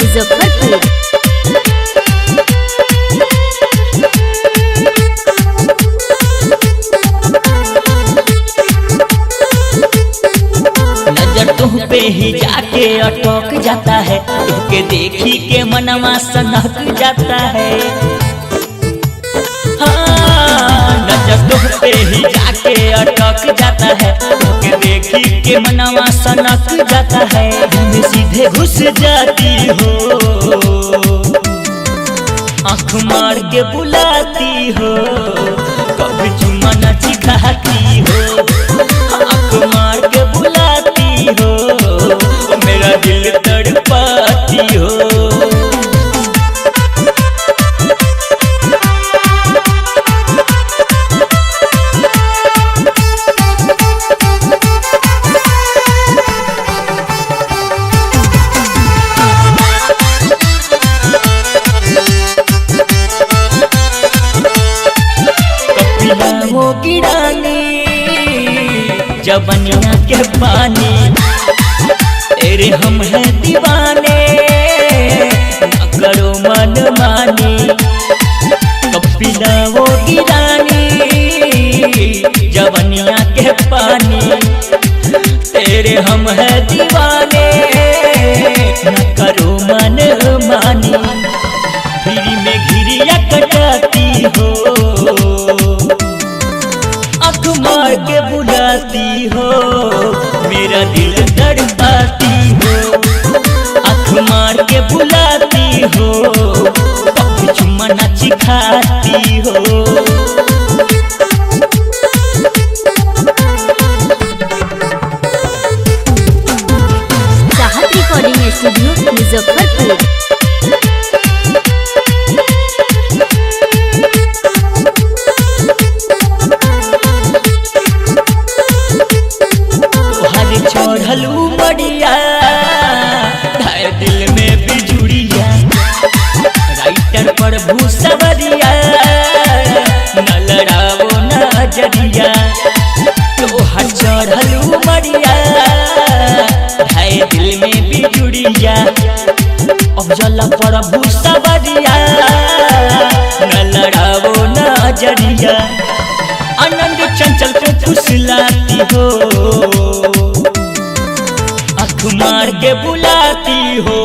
मुजफ्फरपुर। नजर तुम पे ही जाके अटक जाता है, तुमके देखी के मनवा सनक जाता है। हाँ, नजर तुम पे ही जाके अटक जाता है, तुमके देखी के मनवा सनक जाता है। दिल सीधे घुस जाती हो, आँख मार के बुलाती हो, कभी चुम्मा न चिखाती हो। आँख मार के बुलाती हो, मेरा दिल तड़पाती हो। वो गिरानी जबनिया के पानी, तेरे हम हैं दीवाने, न करो मन मानी। कपिला वो गिरानी जबनिया के पानी, तेरे हम हैं दीवाने, न करो मन मानी। घिरी में घिरिया कटाती हो, आँख मार के बुलाती हो, मेरा दिल तड़पाती हो। आँख मार के बुलाती हो, कभी चुम्मा न चिखाती हो। चाहत रिकॉर्डिंग स्टूडियो मुजफ्फरपुर। चढ़लू बढ़िया ढाई दिल में बिजुड़िया, राइटर पर भूसवरिया, न लड़ाओ नजरिया। तोहर चढ़लू बढ़िया ढाई दिल में बिजुड़िया, अब जल पर भूसवरिया, न लड़ाओ नजरिया। आनंद चंचल को फुसलाती हो, आँख मार के बुलाती हो।